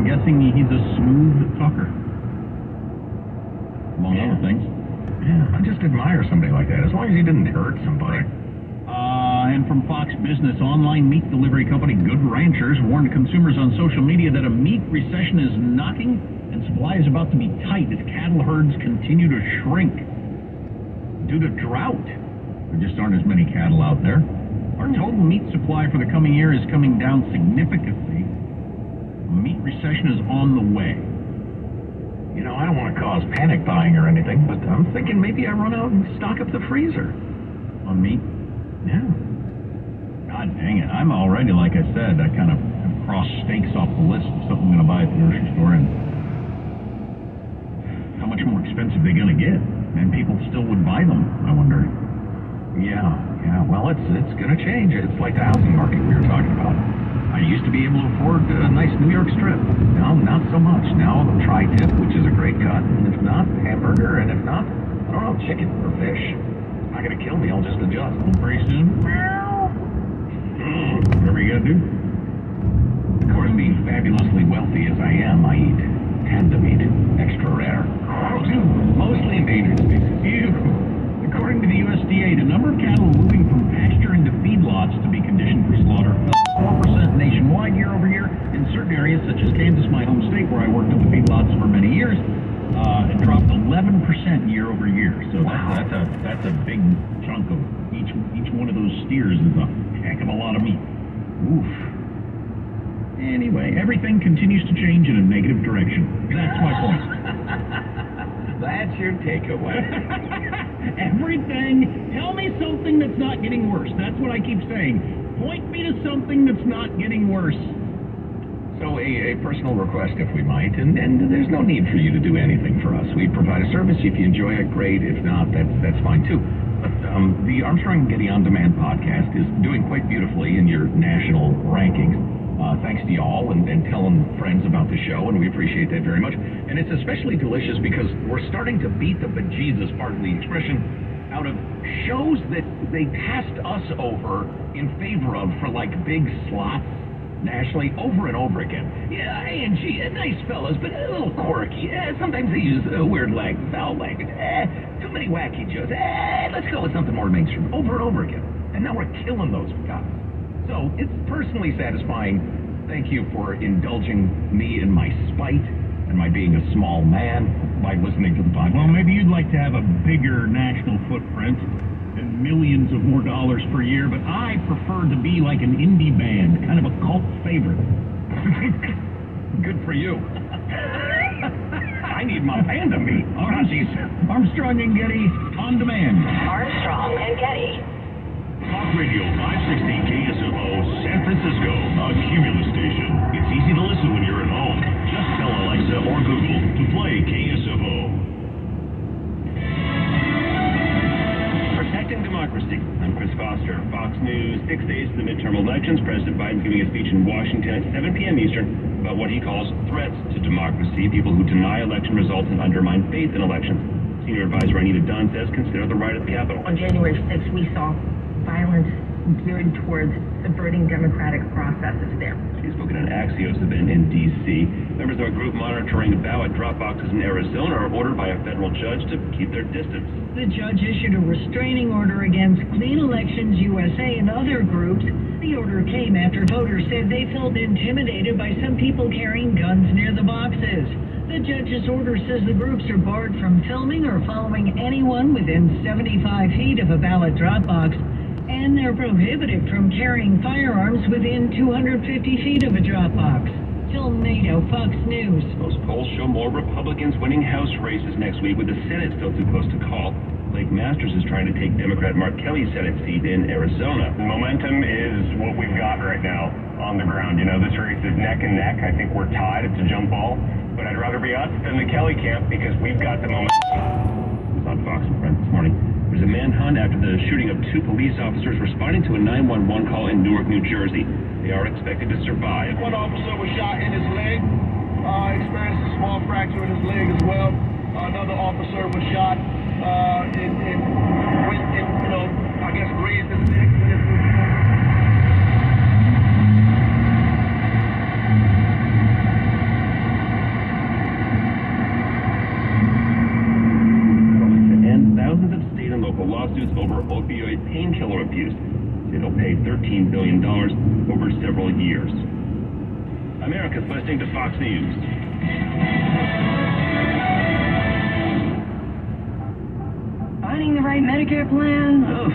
guessing he's a smooth talker, among other things. Yeah, I just admire somebody like that, as long as he didn't hurt somebody. And from Fox Business, online meat delivery company Good Ranchers warned consumers on social media that a meat recession is knocking and supply is about to be tight as cattle herds continue to shrink due to drought. There just aren't as many cattle out there. Our total meat supply for the coming year is coming down significantly. A meat recession is on the way. You know, I don't want to cause panic buying or anything, but I'm thinking maybe I run out and stock up the freezer. On meat? Yeah. God dang it. I'm already, like I said, I kind of have crossed steaks off the list of something I'm going to buy at the grocery store, and how much more expensive they're going to get. And people still would buy them, I wonder. Yeah. Well, it's going to change. It's like the housing market we were talking about. I used to be able to afford a nice New York strip. Now, not so much. Now, the tri-tip, which is a great cut, and if not, hamburger, and if not, I don't know, chicken or fish. Not going to kill me, I'll just adjust. Pretty soon. Whatever you got to do. Of course, being fabulously wealthy as I am, I eat tandem meat, extra rare. Mostly endangered species. Ew. According to the USDA, the number of cattle moving from pasture into feedlots to be conditioned for slaughter fell 4% nationwide year over year. In certain areas, such as Kansas, my home state, where I worked at the feedlots for many years, it dropped 11% year over year. So wow. that's a big chunk of each one of those steers is a heck of a lot of meat. Oof. Anyway, everything continues to change in a negative direction. That's my point. That's your takeaway. Everything. Tell me something that's not getting worse. That's what I keep saying. Point me to something that's not getting worse. So a personal request, if we might, and there's no need for you to do anything for us. We provide a service. If you enjoy it, great. If not, that's fine too. But the Armstrong and Getty On Demand podcast is doing quite beautifully in your national rankings. Thanks to y'all and telling friends about the show, and we appreciate that very much. And it's especially delicious because we're starting to beat the bejesus, pardon the expression, out of shows that they passed us over in favor of for like big slots nationally over and over again. Yeah, A&G, nice fellas, but a little quirky. Sometimes they use weird foul language. Too many wacky jokes. Let's go with something more mainstream. Over and over again. And now we're killing those guys. So it's personally satisfying. Thank you for indulging me in my spite and my being a small man by listening to the podcast. Well, maybe you'd like to have a bigger national footprint and millions of more dollars per year, but I prefer to be like an indie band, kind of a cult favorite. Good for you. I need my panda meat. All right, geez. Armstrong and Getty On Demand. Armstrong and Getty. Talk Radio 560 KSFO, San Francisco, a Cumulus station. It's easy to listen when you're at home. Just tell Alexa or Google to play KSFO. Protecting Democracy. I'm Chris Foster. Fox News. 6 days to the midterm elections. President Biden's giving a speech in Washington at 7 p.m. Eastern about what he calls threats to democracy, people who deny election results and undermine faith in elections. Senior advisor Anita Dunn says consider the riot at the Capitol. On January 6th, we saw violence geared towards subverting democratic processes there. She's spoken at an Axios event in D.C. Members of a group monitoring ballot drop boxes in Arizona are ordered by a federal judge to keep their distance. The judge issued a restraining order against Clean Elections USA and other groups. The order came after voters said they felt intimidated by some people carrying guns near the boxes. The judge's order says the groups are barred from filming or following anyone within 75 feet of a ballot drop box, and they're prohibited from carrying firearms within 250 feet of a drop box. Phil Nato, Fox News. Most polls show more Republicans winning House races next week, with the Senate still too close to call. Blake Masters is trying to take Democrat Mark Kelly's Senate seat in Arizona. The momentum is what we've got right now on the ground. You know, this race is neck and neck. I think we're tied. It's a jump ball. But I'd rather be us than the Kelly camp because we've got the momentum. It was on Fox and Friends this morning. There's a manhunt after the shooting of 2 police officers responding to a 911 call in Newark, New Jersey. They are expected to survive. One officer was shot in his leg, experienced a small fracture in his leg as well. Another officer was shot I guess grazed his neck. use. It'll pay $13 billion over several years. America's listening to Fox News. Finding the right Medicare plan? Oof,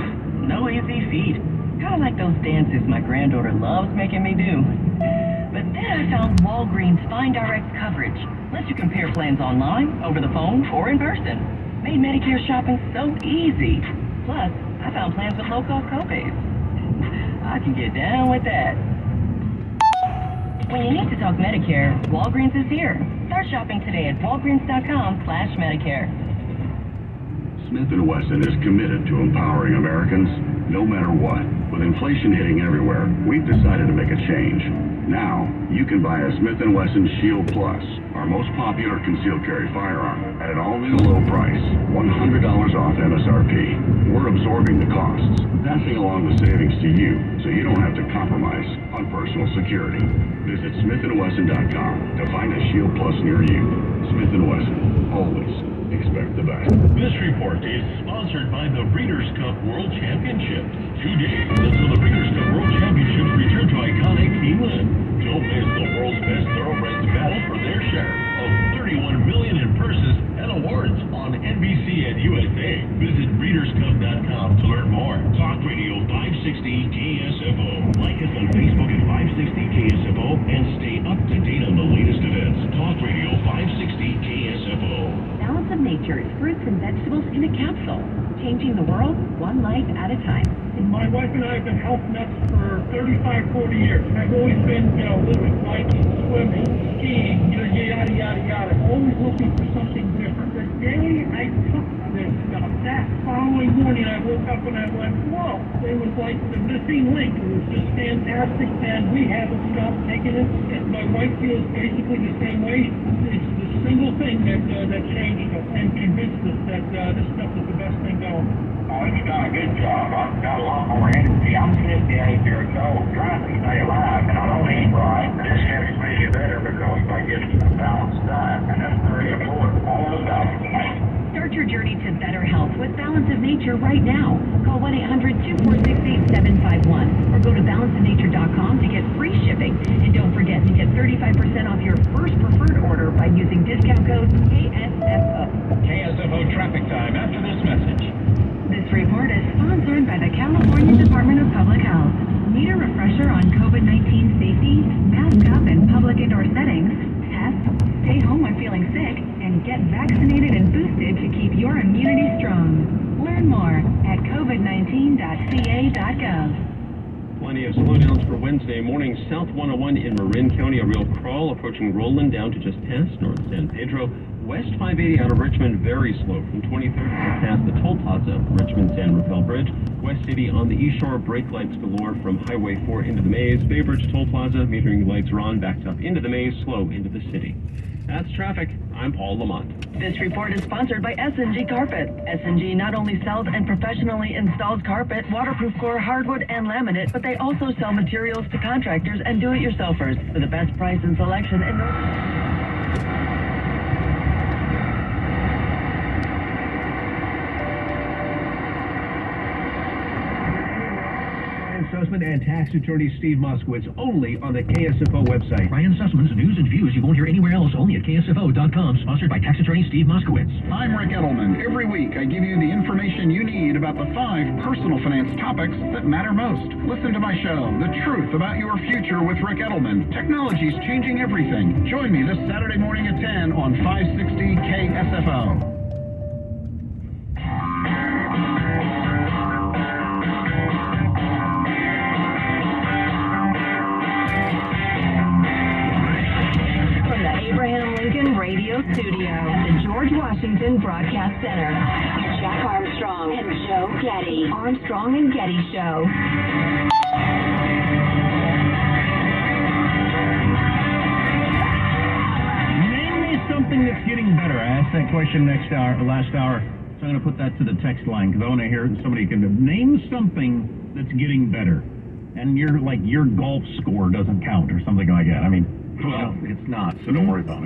no easy feat. Kind of like those dances my granddaughter loves making me do. But then I found Walgreens Find Direct coverage. Lets you compare plans online, over the phone, or in person. Made Medicare shopping so easy. Plus, I found plans with low-cost copays. I can get down with that. When you need to talk Medicare, Walgreens is here. Start shopping today at walgreens.com/Medicare. Smith & Wesson is committed to empowering Americans no matter what. With inflation hitting everywhere, we've decided to make a change. Now, you can buy a Smith & Wesson Shield Plus, our most popular concealed carry firearm, at an all-new low price, $100 off MSRP. We're absorbing the costs, passing along the savings to you, so you don't have to compromise on personal security. Visit smithandwesson.com to find a Shield Plus near you. Smith & Wesson, always expect the best. This report is sponsored by the Breeders' Cup World Championships. 2 days until the Breeders' Cup World Championships return to iconic Keeneland. Don't miss the world's best thoroughbreds battle for their share of $31 million in purses and awards on NBC and USA. Visit breederscup.com to learn more. Talk Radio 560 KSFO. Like us on Facebook at 560 KSFO and stay up to date on the latest events. Talk Radio 560 KSFO. Balance of Nature's fruits and vegetables in a capsule, changing the world one life at a time. My wife and I have been health nuts for 35, 40 years. I've always been, living, biking, swimming, skiing, yada, yada, yada. Always looking for something different. The day I took this stuff, that following morning I woke up and I went, whoa, it was like the missing link. It was just fantastic, and we haven't stopped taking it. And my wife feels basically the same way. It's the single thing that changed us and convinced us that this stuff is the best thing going. Oh, it's done a good job. I've got a lot more energy. I'm 58 years old, trying to stay alive, and I don't eat right. This helps me better because I get a balanced diet, and that's very important. All about it. Start your journey to better health with Balance of Nature right now. Call 1-800-246-8751 or go to balanceofnature.com to get free shipping. And don't forget to get 35% off your first preferred order by using discount code KSFO. KSFO traffic time after this message. This report is sponsored by the California Department of Public Health. Need a refresher on COVID-19 safety? Mask up in public indoor settings, test, stay home when feeling sick, and get vaccinated and boosted to keep your immunity strong. Learn more at covid19.ca.gov. Plenty of slowdowns for Wednesday morning. South 101 in Marin County, a real crawl approaching Roland down to just past North San Pedro. West 580 out of Richmond, very slow from 23rd past the toll plaza, Richmond San Rafael Bridge. West City on the East Shore, brake lights galore from Highway 4 into the maze. Bay Bridge toll plaza, metering lights are on, backed up into the maze, slow into the city. That's traffic. I'm Paul Lamont. This report is sponsored by S&G Carpet. S&G not only sells and professionally installs carpet, waterproof core, hardwood, and laminate, but they also sell materials to contractors and do-it-yourselfers for the best price and selection in North. Sussman and tax attorney Steve Moskowitz, only on the KSFO website. Ryan Sussman's news and views you won't hear anywhere else, only at KSFO.com, sponsored by tax attorney Steve Moskowitz. I'm Rick Edelman. Every week I give you the information you need about the 5 personal finance topics that matter most. Listen to my show, The Truth About Your Future with Rick Edelman. Technology's changing everything. Join me this Saturday morning at 10 on 560 KSFO. Radio Studio at the George Washington Broadcast Center. Jack Armstrong and Joe Getty. Armstrong and Getty Show. Name me something that's getting better. I asked that question last hour, so I'm going to put that to the text line because I want to hear somebody can name something that's getting better. And your golf score doesn't count or something like that. I mean, well, it's not, so don't worry about it.